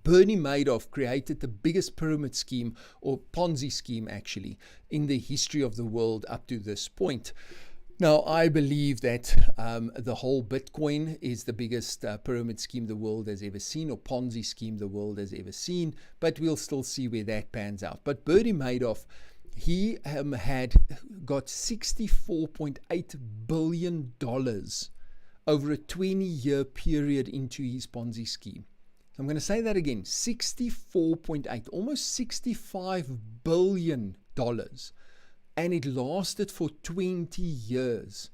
Bernie Madoff created the biggest pyramid scheme, or Ponzi scheme actually, in the history of the world up to this point. Now, I believe that the whole Bitcoin is the biggest pyramid scheme the world has ever seen, or Ponzi scheme the world has ever seen, but we'll still see where that pans out. But Bernie Madoff, he had got $64.8 billion over a 20-year period into his Ponzi scheme. I'm going to say that again, 64.8, almost $65 billion. And it lasted for 20 years.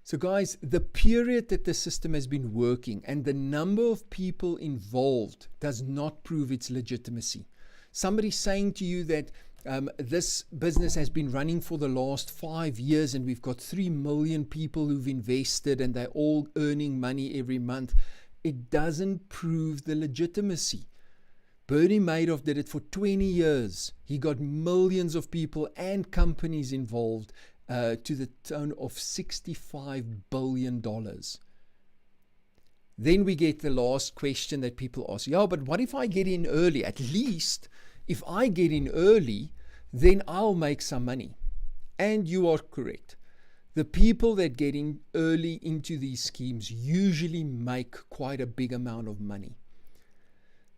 So guys, the period that the system has been working and the number of people involved does not prove its legitimacy. Somebody saying to you that this business has been running for the last 5 years and we've got 3 million people who've invested and they're all earning money every month. It doesn't prove the legitimacy. Bernie Madoff did it for 20 years. He got millions of people and companies involved to the tune of $65 billion. Then we get the last question that people ask. Yeah, but what if I get in early? At least if I get in early, then I'll make some money. And you are correct. The people that get in early into these schemes usually make quite a big amount of money.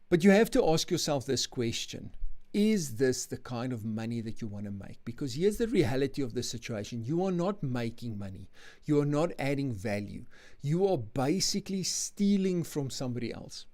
But you have to ask yourself this question. Is this the kind of money that you want to make? Because here's the reality of the situation. You are not making money. You are not adding value. You are basically stealing from somebody else.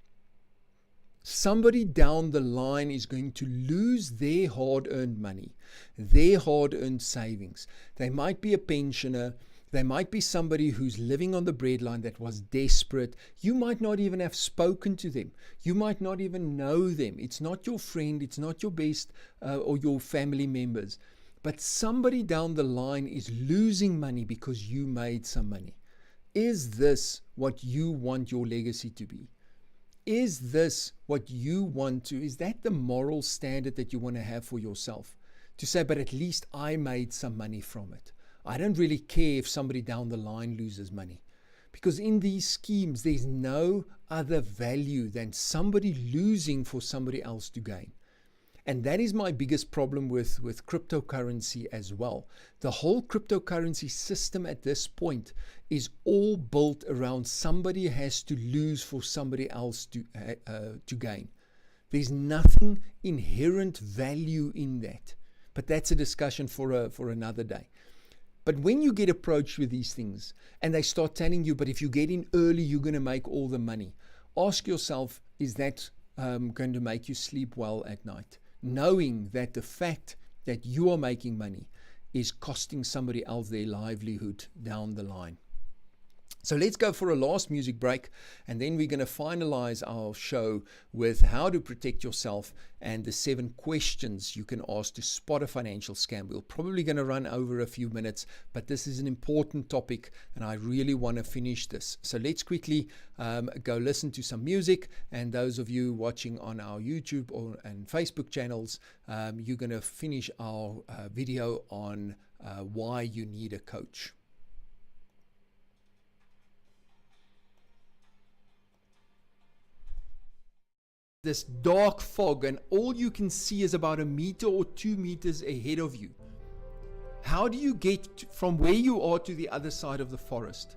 Somebody down the line is going to lose their hard-earned money, their hard-earned savings. They might be a pensioner. They might be somebody who's living on the breadline that was desperate. You might not even have spoken to them. You might not even know them. It's not your friend. It's not your best or your family members. But somebody down the line is losing money because you made some money. Is this what you want your legacy to be? Is this what you want to? Is that the moral standard that you want to have for yourself? To say, but at least I made some money from it. I don't really care if somebody down the line loses money. Because in these schemes, there's no other value than somebody losing for somebody else to gain. And that is my biggest problem with cryptocurrency as well. The whole cryptocurrency system at this point is all built around somebody has to lose for somebody else to gain. There's nothing inherent value in that. But that's a discussion for another day. But when you get approached with these things and they start telling you, but if you get in early, you're going to make all the money. Ask yourself, is that going to make you sleep well at night? Knowing that the fact that you are making money is costing somebody else their livelihood down the line. So let's go for a last music break, and then we're going to finalize our show with how to protect yourself and the 7 questions you can ask to spot a financial scam. We're probably going to run over a few minutes, but this is an important topic and I really want to finish this. So let's quickly go listen to some music, and those of you watching on our YouTube and Facebook channels, you're going to finish our video on why you need a coach. This dark fog, and all you can see is about 1 meter or 2 meters ahead of you. How do you get from where you are to the other side of the forest?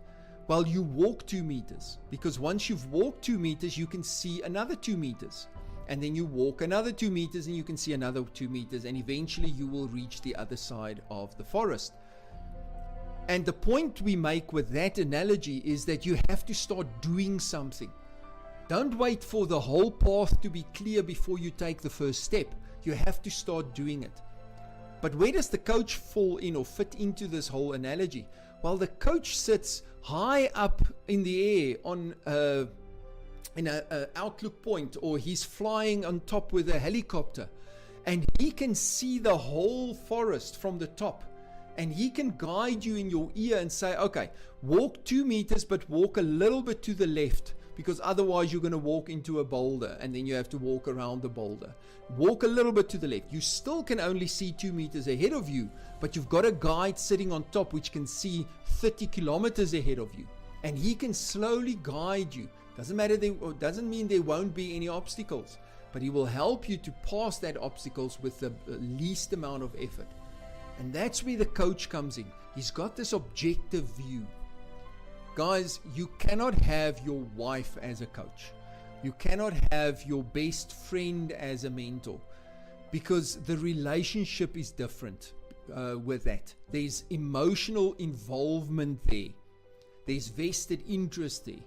Well, you walk 2 meters, because once you've walked 2 meters, you can see another 2 meters. And then you walk another 2 meters and you can see another 2 meters, and eventually you will reach the other side of the forest. And the point we make with that analogy is that you have to start doing something. Don't wait for the whole path to be clear before you take the first step. You have to start doing it. But where does the coach fall in or fit into this whole analogy? Well, the coach sits high up in the air on in an outlook point, or he's flying on top with a helicopter, and he can see the whole forest from the top, and he can guide you in your ear and say, okay, walk 2 meters, but walk a little bit to the left, because otherwise you're going to walk into a boulder and then you have to walk around the boulder. Walk a little bit to the left. You still can only see 2 meters ahead of you, but you've got a guide sitting on top which can see 30 kilometers ahead of you, and he can slowly guide you. Doesn't mean there won't be any obstacles, but he will help you to pass that obstacles with the least amount of effort. And that's where the coach comes in. He's got this objective view. Guys, you cannot have your wife as a coach. You cannot have your best friend as a mentor, because the relationship is different with that. There's emotional involvement there. There's vested interest there.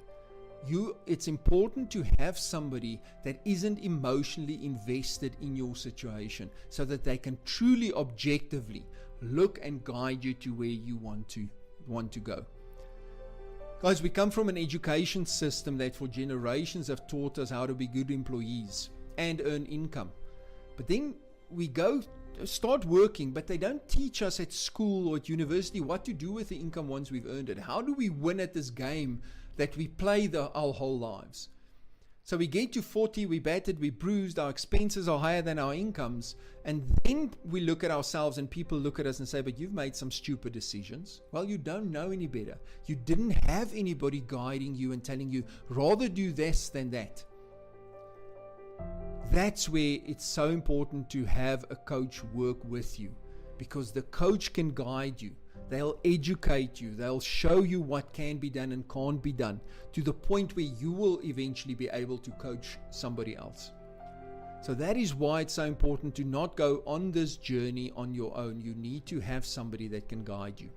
It's important to have somebody that isn't emotionally invested in your situation, so that they can truly objectively look and guide you to where you want to go. Guys, we come from an education system that for generations have taught us how to be good employees and earn income. But then we go start working, but they don't teach us at school or at university what to do with the income once we've earned it. How do we win at this game that we play our whole lives? So we get to 40, we battered, we bruised, our expenses are higher than our incomes, and then we look at ourselves and people look at us and say, but you've made some stupid decisions. Well, you don't know any better. You didn't have anybody guiding you and telling you, rather do this than that. That's where it's so important to have a coach work with you, because the coach can guide you. They'll educate you. They'll show you what can be done and can't be done, to the point where you will eventually be able to coach somebody else. So that is why it's so important to not go on this journey on your own. You need to have somebody that can guide you.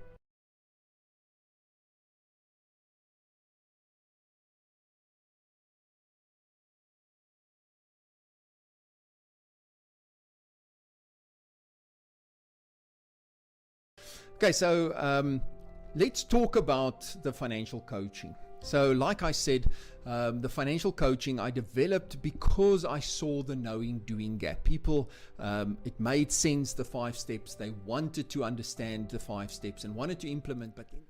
Okay, so let's talk about the financial coaching. So like I said, the financial coaching I developed because I saw the knowing doing gap. People, it made sense, the 5 steps. They wanted to understand the 5 steps and wanted to implement, but then...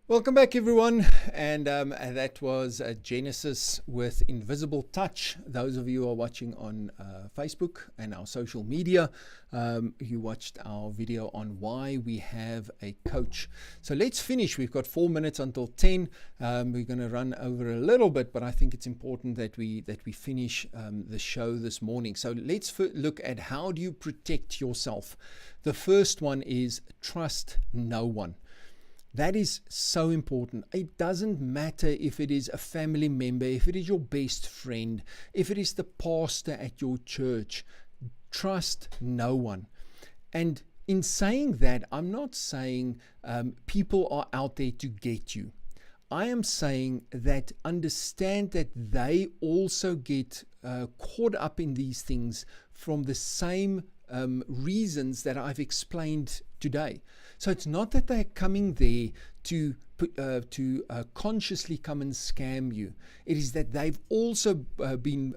Welcome back, everyone, and that was Genesis with Invisible Touch. Those of you who are watching on Facebook and our social media, you watched our video on why we have a coach. So let's finish. We've got 4 minutes until 10. We're going to run over a little bit, but I think it's important that we finish the show this morning. So let's look at how do you protect yourself. The first one is trust no one. That is so important. It doesn't matter if it is a family member, if it is your best friend, if it is the pastor at your church. Trust no one. And in saying that, I'm not saying people are out there to get you. I am saying that understand that they also get caught up in these things from the same reasons that I've explained today. So it's not that they're coming there to consciously come and scam you. It is that they've also been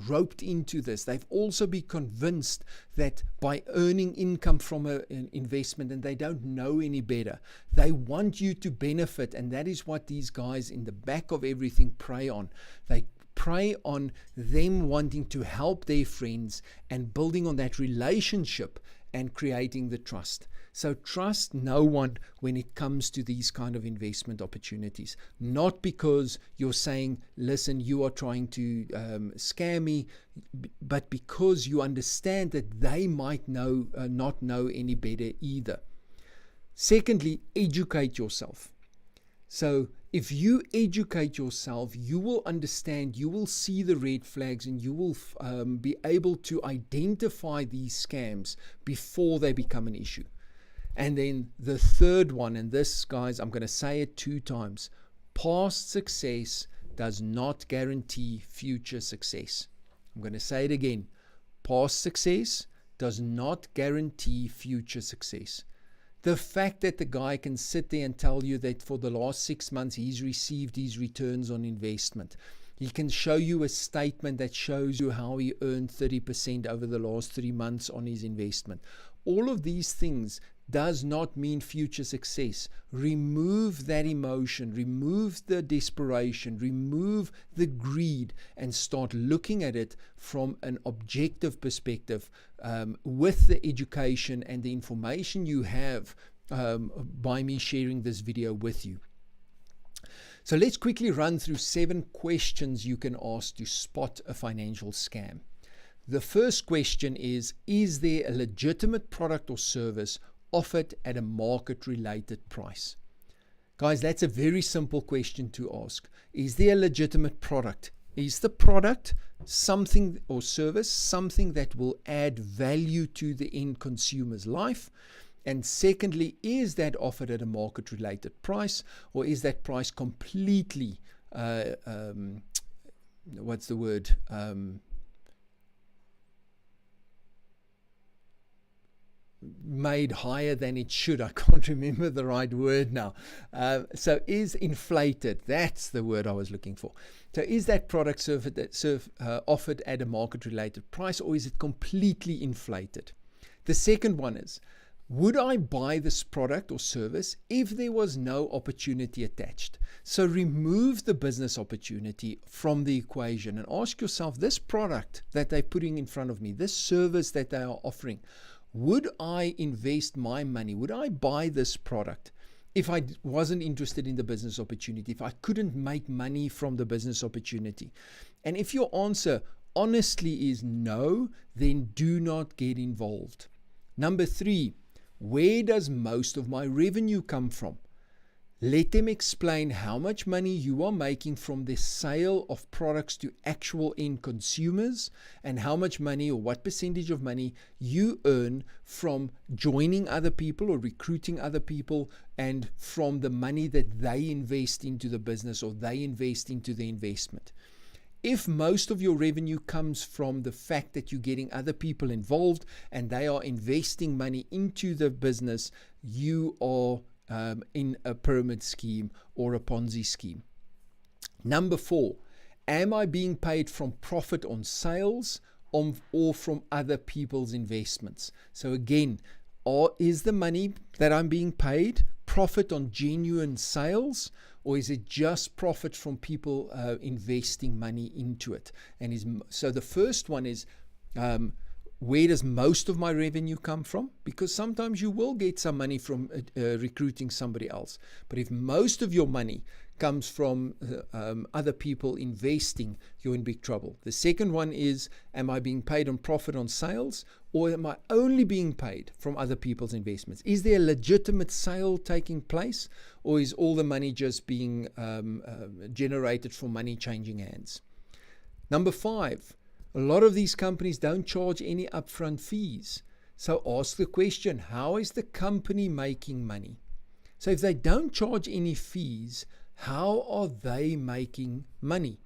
roped into this. They've also been convinced that by earning income from an investment, and they don't know any better, they want you to benefit, and that is what these guys in the back of everything prey on. They prey on them wanting to help their friends and building on that relationship and creating the trust. So trust no one when it comes to these kind of investment opportunities. Not because you're saying, listen, you are trying to scam me, but because you understand that they might not know any better either. Secondly, educate yourself. So if you educate yourself, you will understand, you will see the red flags, and you will be able to identify these scams before they become an issue. And then the third one, and this, guys, I'm going to say it 2 times. Past success does not guarantee future success. I'm going to say it again. Past success does not guarantee future success. The fact that the guy can sit there and tell you that for the last 6 months he's received his returns on investment. He can show you a statement that shows you how he earned 30% over the last 3 months on his investment. All of these things does not mean future success. Remove that emotion, remove the desperation, remove the greed, and start looking at it from an objective perspective with the education and the information you have by me sharing this video with you. So let's quickly run through 7 questions you can ask to spot a financial scam. The first question is there a legitimate product or service offered at a market-related price? Guys, that's a very simple question to ask. Is there a legitimate product? Is the product something or service something that will add value to the end consumer's life? And secondly, is that offered at a market-related price, or is that price completely, what's the word? made higher than it should. I can't remember the right word now. So is inflated. That's the word I was looking for. So is that product offered at a market-related price, or is it completely inflated? The second one is, would I buy this product or service if there was no opportunity attached? So remove the business opportunity from the equation and ask yourself, this product that they're putting in front of me, this service that they are offering, would I invest my money? Would I buy this product if I wasn't interested in the business opportunity, if I couldn't make money from the business opportunity? And if your answer honestly is no, then do not get involved. Number 3, where does most of my revenue come from? Let them explain how much money you are making from the sale of products to actual end consumers, and how much money or what percentage of money you earn from joining other people or recruiting other people, and from the money that they invest into the business or they invest into the investment. If most of your revenue comes from the fact that you're getting other people involved and they are investing money into the business, you are in a pyramid scheme or a Ponzi scheme. Number 4, am I being paid from profit on sales or from other people's investments? So again, is the money that I'm being paid profit on genuine sales, or is it just profit from people investing money into it? So the first one is, where does most of my revenue come from? Because sometimes you will get some money from recruiting somebody else. But if most of your money comes from other people investing, you're in big trouble. The second one is, am I being paid on profit on sales, or am I only being paid from other people's investments? Is there a legitimate sale taking place, or is all the money just being generated from money changing hands? Number 5, a lot of these companies don't charge any upfront fees. So ask the question, how is the company making money? So if they don't charge any fees, how are they making money?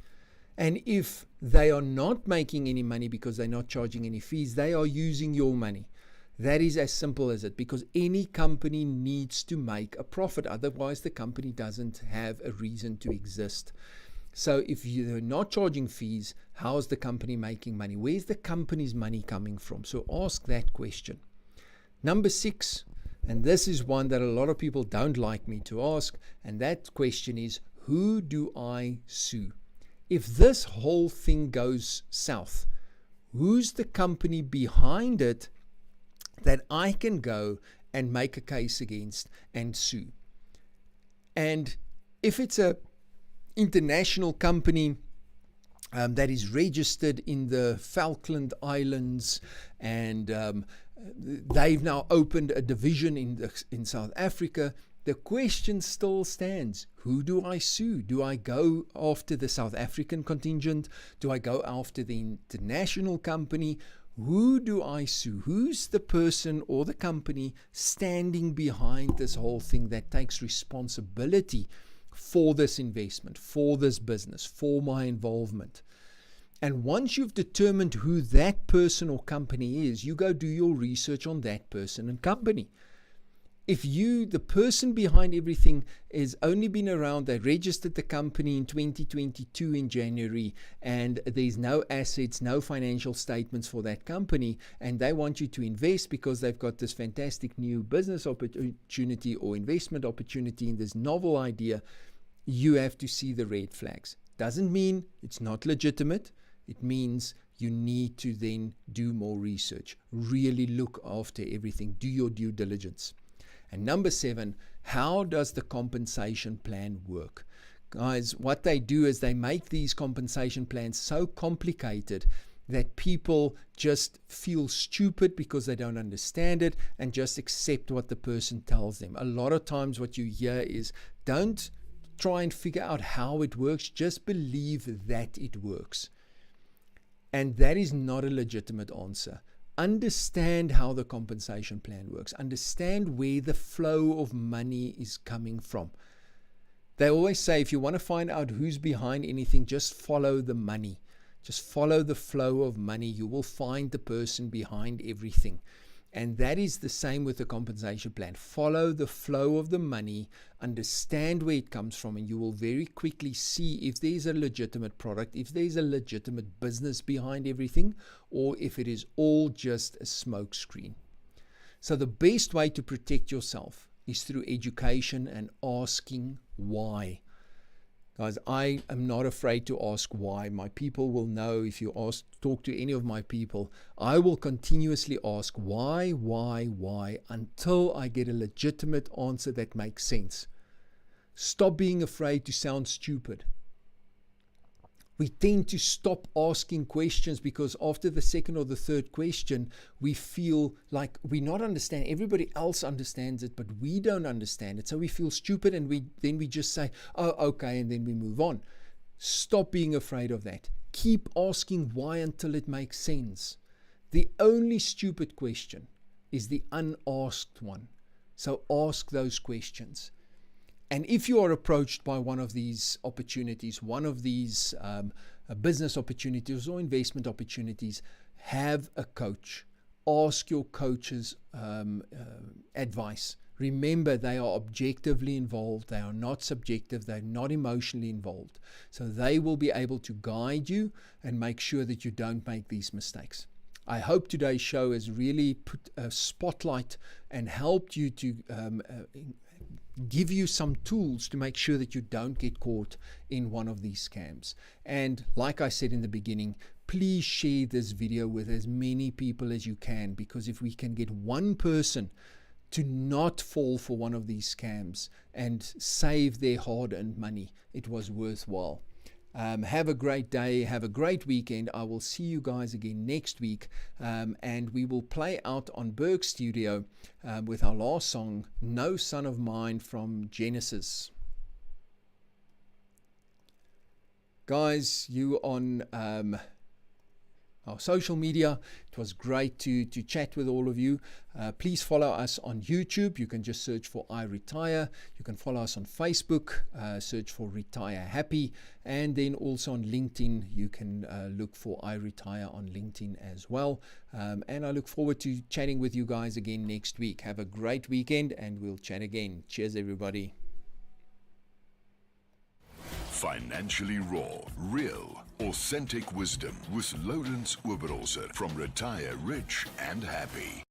And if they are not making any money because they're not charging any fees, they are using your money. That is as simple as it, because any company needs to make a profit. Otherwise, the company doesn't have a reason to exist. So if you're not charging fees, how is the company making money? Where's the company's money coming from? So ask that question. Number 6, and this is one that a lot of people don't like me to ask, and that question is, who do I sue? If this whole thing goes south, who's the company behind it that I can go and make a case against and sue? And if it's a international company that is registered in the Falkland Islands, and they've now opened a division in South Africa, the question still stands. Who do I sue? Do I go after the South African contingent? Do I go after the international company? Who do I sue? Who's the person or the company standing behind this whole thing that takes responsibility for this investment, for this business, for my involvement? And once you've determined who that person or company is, you go do your research on that person and company. If the person behind everything has only been around, they registered the company in 2022 in January, and there's no assets, no financial statements for that company, and they want you to invest because they've got this fantastic new business opportunity or investment opportunity in this novel idea, you have to see the red flags. Doesn't mean it's not legitimate. It means you need to then do more research. Really look after everything. Do your due diligence. And number 7, how does the compensation plan work? Guys, what they do is they make these compensation plans so complicated that people just feel stupid because they don't understand it and just accept what the person tells them. A lot of times what you hear is, don't try and figure out how it works, just believe that it works. And that is not a legitimate answer. Understand how the compensation plan works. Understand where the flow of money is coming from. They always say, if you want to find out who's behind anything, just follow the money. Just follow the flow of money. You will find the person behind everything. And that is the same with the compensation plan. Follow the flow of the money, understand where it comes from, and you will very quickly see if there's a legitimate product, if there's a legitimate business behind everything, or if it is all just a smoke screen. So the best way to protect yourself is through education and asking why. Guys, I am not afraid to ask why. My people will know. If you talk to any of my people, I will continuously ask why, until I get a legitimate answer that makes sense. Stop being afraid to sound stupid. We tend to stop asking questions because after the second or the third question, we feel like we not understand. Everybody else understands it, but we don't understand it. So we feel stupid, and then we just say, oh, okay, and then we move on. Stop being afraid of that. Keep asking why until it makes sense. The only stupid question is the unasked one. So ask those questions. And if you are approached by one of these opportunities, one of these business opportunities or investment opportunities, have a coach. Ask your coach's advice. Remember, they are objectively involved. They are not subjective. They're not emotionally involved. So they will be able to guide you and make sure that you don't make these mistakes. I hope today's show has really put a spotlight and helped you to give you some tools to make sure that you don't get caught in one of these scams. And like I said in the beginning, please share this video with as many people as you can, because if we can get one person to not fall for one of these scams and save their hard-earned money, it was worthwhile. Have a great day. Have a great weekend. I will see you guys again next week. And we will play out on Berg Studio with our last song, No Son of Mine from Genesis. Guys, you on our social media. It was great to chat with all of you. Please follow us on YouTube. You can just search for I Retire. You can follow us on Facebook, search for Retire Happy. And then also on LinkedIn, you can look for I Retire on LinkedIn as well. And I look forward to chatting with you guys again next week. Have a great weekend, and we'll chat again. Cheers, everybody. Financially raw, real, authentic wisdom with Lourens from Retire Rich and Happy.